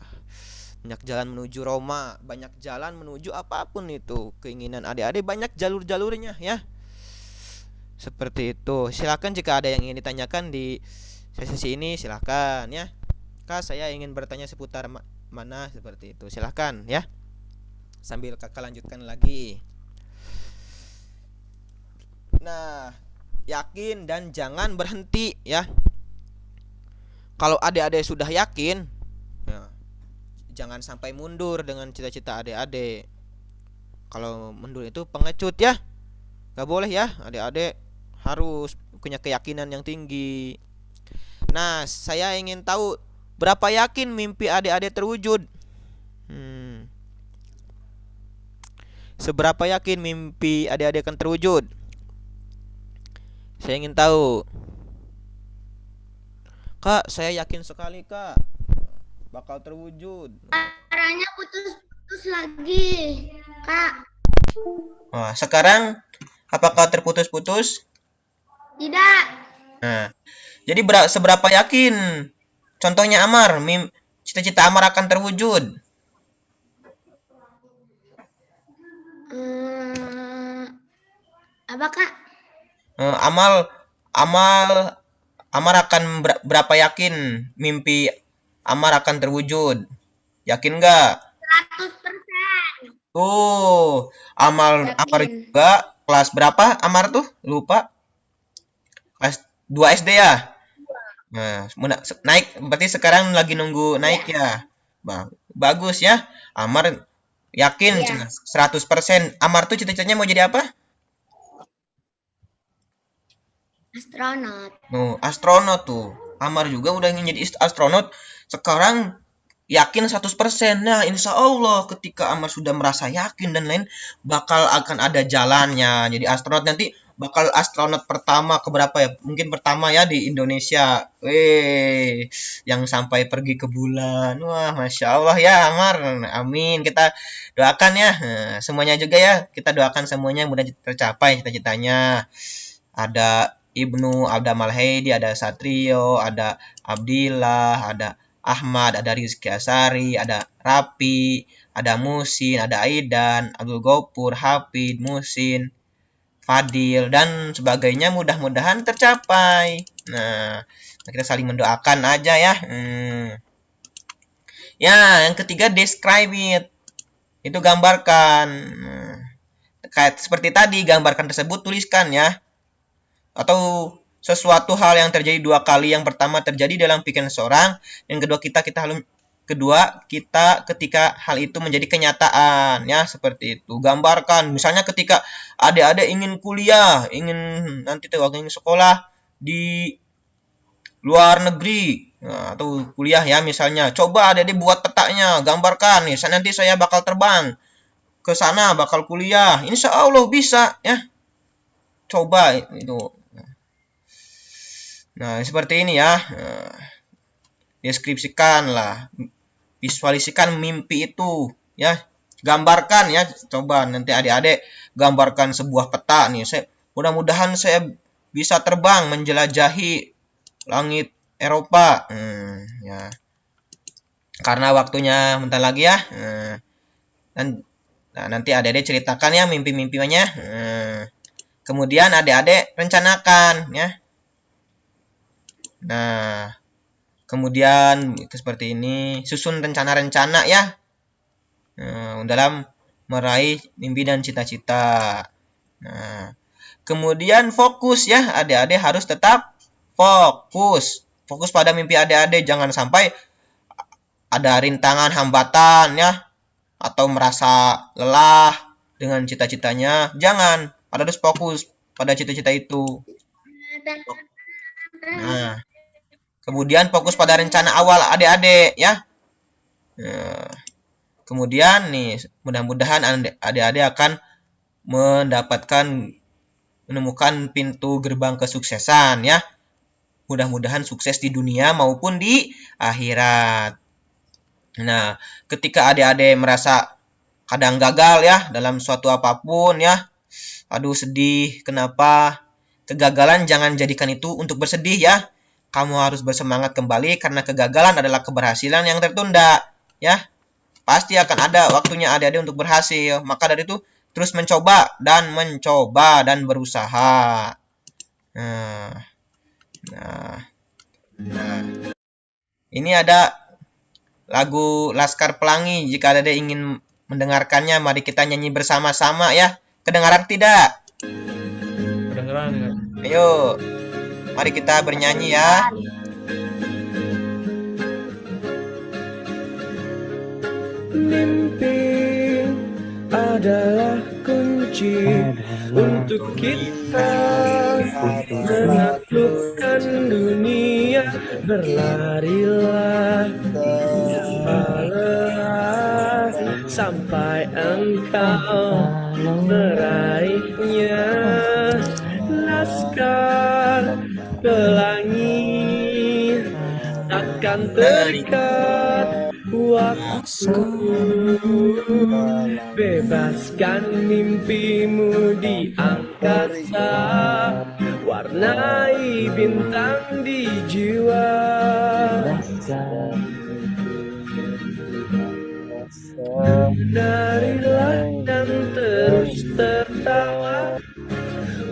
banyak jalan menuju Roma, banyak jalan menuju apapun itu keinginan adik-adik, banyak jalur-jalurnya ya. Seperti itu. Silakan jika ada yang ingin ditanyakan di sesi ini, silakan ya. Kak, saya ingin bertanya seputar mana, seperti itu. Silakan ya. Sambil kakak lanjutkan lagi. Nah, yakin dan jangan berhenti ya. Kalau adik-adik sudah yakin ya, jangan sampai mundur dengan cita-cita adik-adik. Kalau mundur itu pengecut ya. Gak boleh ya, adik-adik harus punya keyakinan yang tinggi. Nah, saya ingin tahu berapa yakin mimpi adik-adik terwujud. Seberapa yakin mimpi adik-adik akan terwujud? Saya ingin tahu. Kak, saya yakin sekali kak bakal terwujud. Suaranya putus-putus lagi, Kak. Wah, sekarang apakah terputus-putus? Tidak. Nah, jadi seberapa yakin? Contohnya Amar, cita-cita Amar akan terwujud. Apa, Kak? Amar akan berapa yakin mimpi Amar akan terwujud? Yakin nggak? 100%. Tuh, Amar Yakin. juga kelas berapa Amar tuh? Lupa. Kelas 2 SD ya? Nah, naik, berarti sekarang lagi nunggu naik ya. Bagus ya. Amar yakin Iya. 100%. Amar tuh cita-citanya mau jadi apa? Astronot. Astronot tuh. Amar juga udah ingin jadi astronot. Sekarang yakin 100%. Nah, insya Allah ketika Amar sudah merasa yakin dan lain, bakal akan ada jalannya. Jadi astronot nanti bakal astronot pertama keberapa ya? Mungkin pertama ya di Indonesia. Yang sampai pergi ke bulan. Wah, Masya Allah ya Amar. Amin. Kita doakan ya. Semuanya juga ya. Kita doakan semuanya mudah tercapai cita-citanya. Ada Ibnu, ada Malhedi, ada Satrio, ada Abdillah, ada Ahmad, ada Rizky Asari, ada Rapi, ada Musin, ada Aidan, Abdul Gopur, Hafid, Musin, Fadil, dan sebagainya mudah-mudahan tercapai. Nah, kita saling mendoakan aja ya. Ya, yang ketiga describe it. Itu gambarkan. Kayak seperti tadi, gambarkan tersebut tuliskan ya. Atau sesuatu hal yang terjadi dua kali. Yang pertama terjadi dalam pikiran seorang, yang kedua kita ketika hal itu menjadi kenyataan ya, seperti itu. Gambarkan misalnya ketika adik-adik ingin kuliah, ingin nanti ingin sekolah di luar negeri, nah, atau kuliah ya misalnya, coba adik-adik buat petaknya, gambarkan nih, nanti saya bakal terbang ke sana, bakal kuliah, insya Allah bisa ya, coba itu. Nah, seperti ini ya. Deskripsikan lah. Visualisikan mimpi itu ya. Gambarkan ya. Coba nanti adik-adik gambarkan sebuah peta nih. Mudah-mudahan saya bisa terbang menjelajahi langit Eropa. Ya. Karena waktunya bentar lagi ya. Nah, nanti adik-adik ceritakan ya mimpi-mimpinya. Kemudian adik-adik rencanakan ya. Nah, kemudian seperti ini, susun rencana-rencana ya, dalam meraih mimpi dan cita-cita. Nah, kemudian fokus ya, adik-adik harus tetap fokus pada mimpi adik-adik, jangan sampai ada rintangan, hambatan ya, atau merasa lelah dengan cita-citanya. Jangan, harus fokus pada cita-cita itu. Nah, kemudian fokus pada rencana awal adik-adik ya. Kemudian nih, mudah-mudahan adik-adik akan menemukan pintu gerbang kesuksesan ya. Mudah-mudahan sukses di dunia maupun di akhirat. Nah, ketika adik-adik merasa kadang gagal ya dalam suatu apapun ya. Aduh sedih, kenapa? Kegagalan jangan jadikan itu untuk bersedih ya. Kamu harus bersemangat kembali karena kegagalan adalah keberhasilan yang tertunda ya. Pasti akan ada waktunya adik-adik untuk berhasil. Maka dari itu terus mencoba dan berusaha. Nah. Ini ada lagu Laskar Pelangi. Jika adik-adik ingin mendengarkannya, mari kita nyanyi bersama-sama ya. Kedengaran tidak? Kedengaran nggak? Ayo. Mari kita bernyanyi ya. Mimpi adalah kunci untuk kita menaklukkan dunia. Berlarilah lelah sampai engkau meraihnya. Laskar Pelangi takkan terikat waktu. Bebaskan mimpimu di angkasa, warnai bintang di jiwa. Menarilah dan terus tertawa,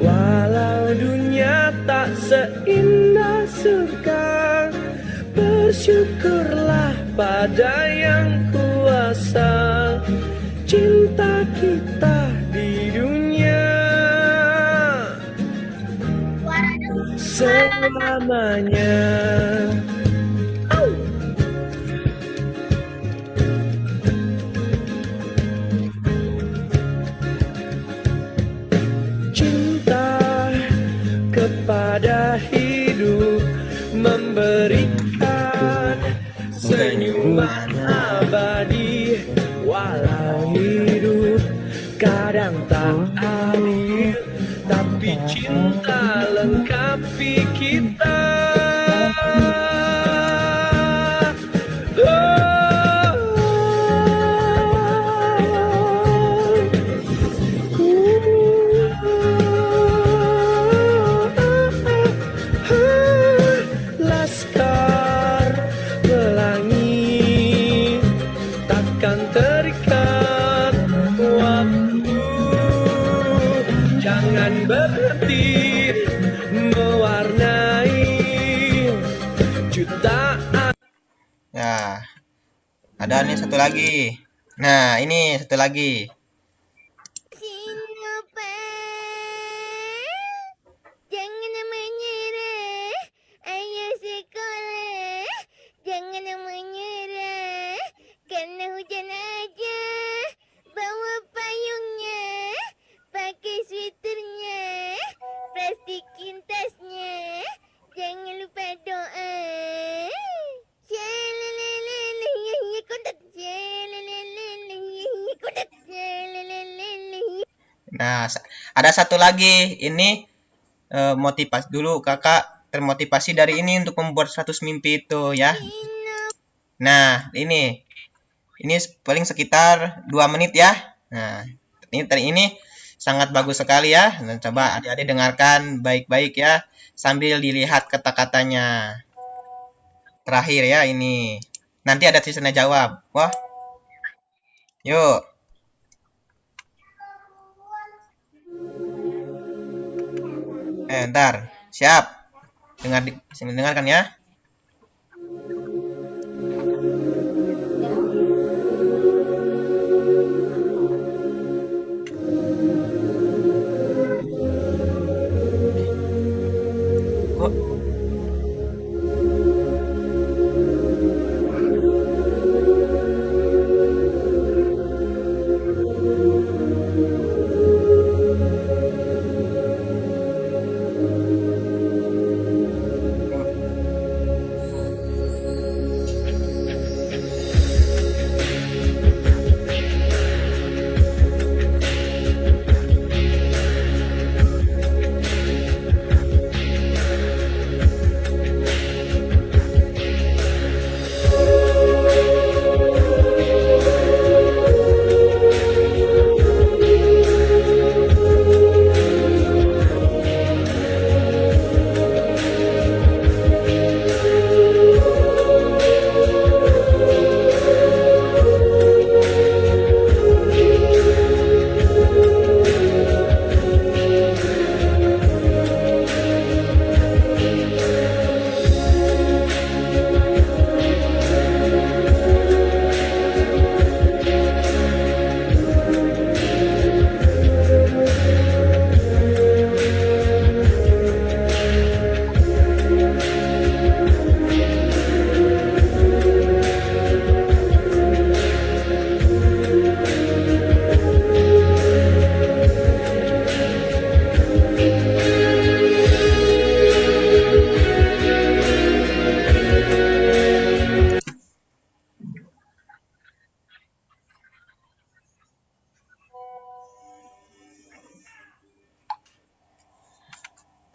walau dunia tak seindah surga. Bersyukurlah pada yang kuasa, cinta kita di dunia selamanya. Cinta kepada abadi. Walau hidup kadang tak adil, tapi cinta lengkapi kita. Laskar pelangi takkan terikat waktu, jangan berhenti mewarnai jutaan. Ya, ada nih satu lagi. Nah, ini satu lagi. Jangan menyerah, ayo sekolah. Jangan menyerah, karena hujan aja. Bawa payungnya, pakai sweaternya, plastikin tasnya. Jangan lupa doa. Nah, ada satu lagi. Ini motivasi dulu. Kakak termotivasi dari ini untuk membuat 100 mimpi itu ya. Nah, ini paling sekitar 2 menit ya. Nah, ini sangat bagus sekali ya. Nah, coba adik-adik dengarkan baik-baik ya, sambil dilihat kata-katanya. Terakhir ya ini. Nanti ada sesi tanya jawab. Wah. Yuk. Ntar. Siap. Dengarkan ya.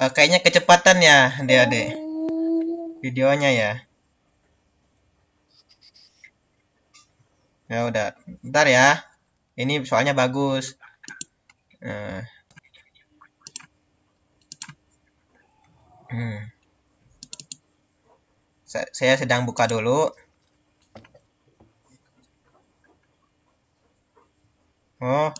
Kayaknya kecepatan ya, adik-adik. Videonya ya. Ya udah, ntar ya. Ini soalnya bagus. Nah. Saya sedang buka dulu. Oh.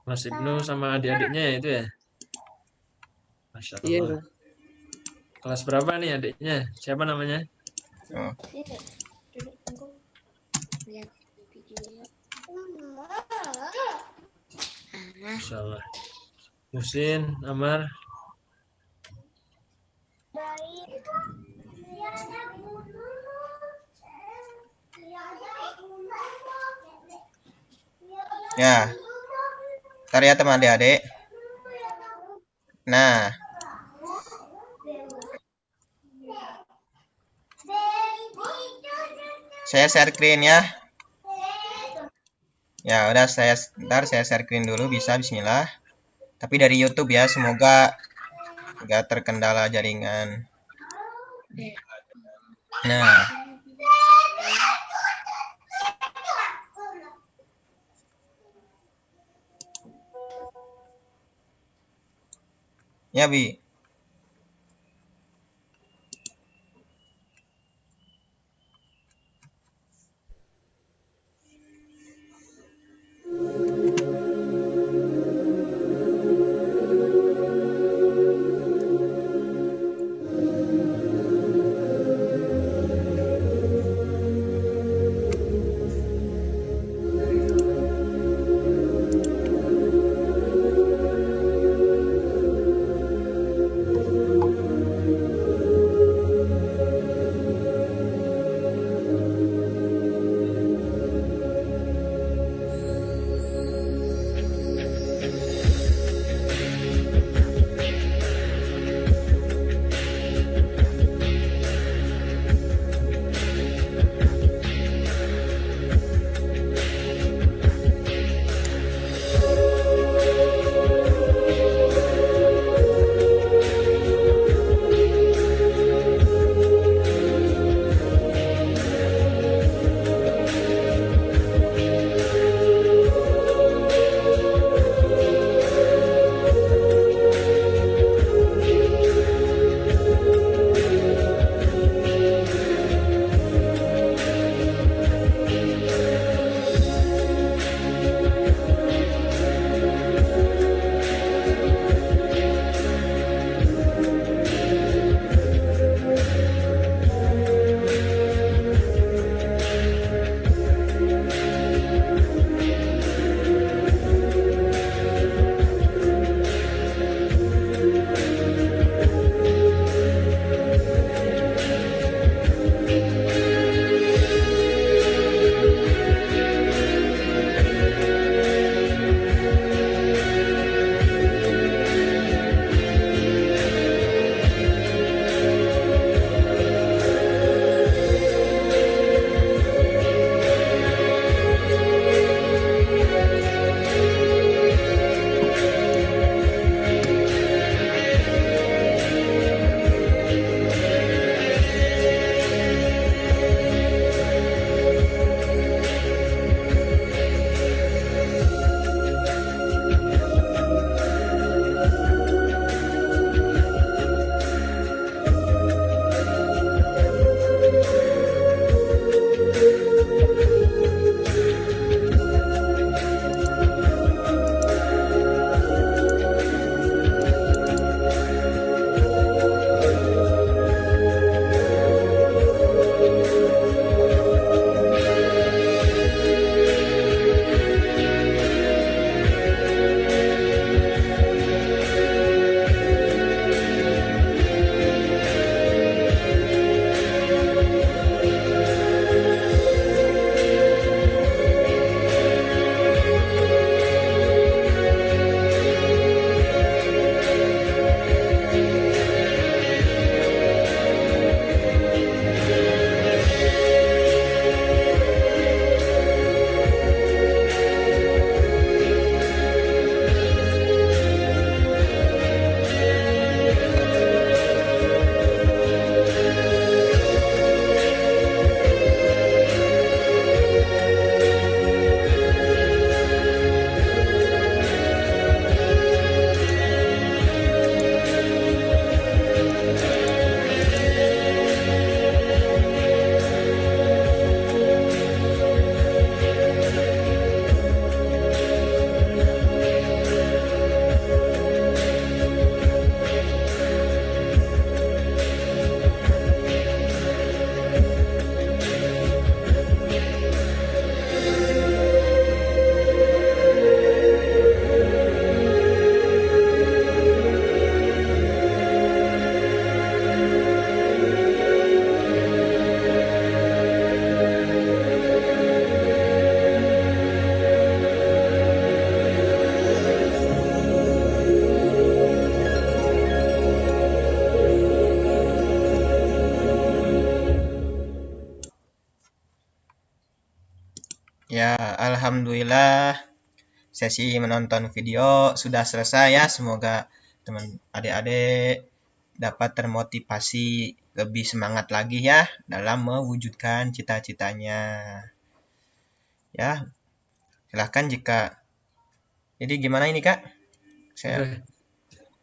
Mas Ibnu sama adik-adiknya ya itu ya? Masya Iya, Allah. Kelas berapa nih adiknya? Siapa namanya? Oh. Masya Allah. Musin, Amar. Ya, ntar ya teman adik-adik. Nah, saya share screen ya. Ya, udah ntar saya share screen dulu, bisa, bismillah. Tapi dari YouTube ya, semoga nggak terkendala jaringan. Nah, ya Bi. Ya, alhamdulillah sesi menonton video sudah selesai ya. Semoga teman adik-adik dapat termotivasi lebih semangat lagi ya dalam mewujudkan cita-citanya. Ya, silahkan jika. Jadi gimana ini Kak? Saya Oke.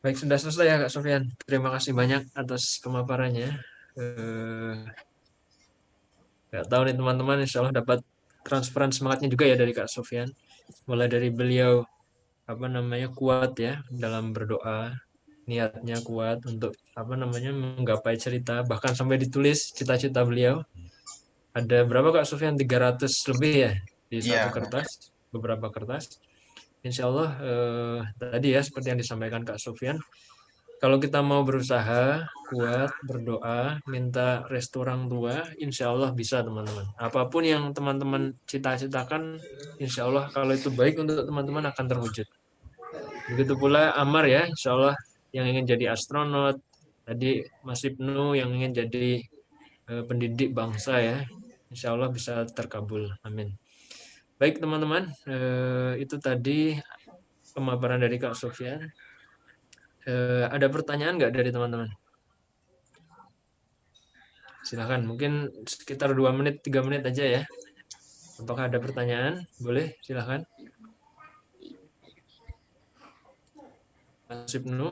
Baik, sudah selesai ya Kak Sofyan. Terima kasih banyak atas pemaparannya. Eh, nggak tahu nih teman-teman, insya Allah dapat transferan semangatnya juga ya dari Kak Sofyan. Mulai dari beliau kuat ya dalam berdoa, niatnya kuat untuk menggapai cerita, bahkan sampai ditulis cita-cita beliau. Ada berapa Kak Sofyan? 300 lebih ya di satu iya, kertas, beberapa kertas. Insya Allah tadi ya seperti yang disampaikan Kak Sofyan, kalau kita mau berusaha, kuat, berdoa, minta restu orang tua, insya Allah bisa teman-teman. Apapun yang teman-teman cita-citakan, insya Allah kalau itu baik untuk teman-teman akan terwujud. Begitu pula Amar ya, insya Allah yang ingin jadi astronot, tadi Mas Ibnu yang ingin jadi pendidik bangsa ya, insya Allah bisa terkabul. Amin. Baik teman-teman, itu tadi pemaparan dari Kak Sofyan. Ada pertanyaan nggak dari teman-teman? Silahkan, mungkin sekitar 2 menit, 3 menit aja ya. Apakah ada pertanyaan? Boleh, silahkan. Mas Ibnu,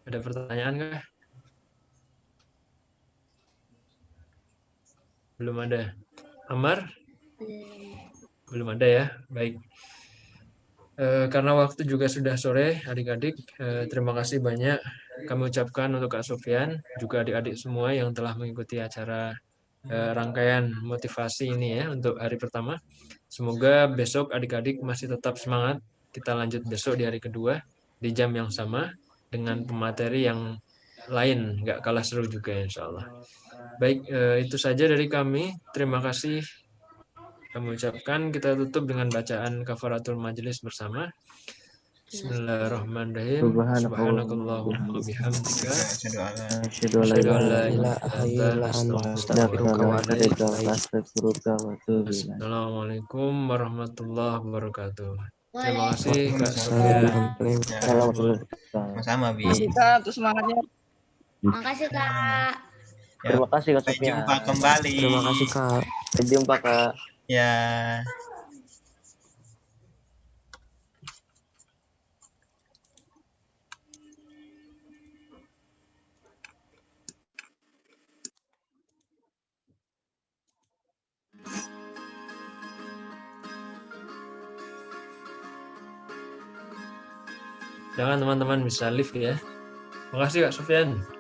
ada pertanyaan kah? Belum ada. Amar? Belum ada ya. Baik. Karena waktu juga sudah sore, adik-adik, terima kasih banyak kami ucapkan untuk Kak Sofyan, juga adik-adik semua yang telah mengikuti acara rangkaian motivasi ini ya untuk hari pertama. Semoga besok adik-adik masih tetap semangat. Kita lanjut besok di hari kedua di jam yang sama dengan pemateri yang lain, nggak kalah seru juga insya Allah. Baik, itu saja dari kami. Terima kasih kami ucapkan. Kita tutup dengan bacaan kafaratul majelis bersama. Bismillahirrahmanirrahim. Subhanakallahumma bihamdika Asyhadu an la asyhadu an la ilaha ilaha illa anta astaghfiruka wa atubu ilaik. Assalamualaikum warahmatullahi wabarakatuh. Terima kasih Kak Sofyan. sama-sama Bi. Terus semangatnya. Makasih Kak. Ya, Terima kasih Kak sampai Sofyan. jumpa kembali. Terima kasih Kak. Sampai jumpa Kak. Ya. Jangan teman-teman bisa live ya. Makasih Kak Sofyan.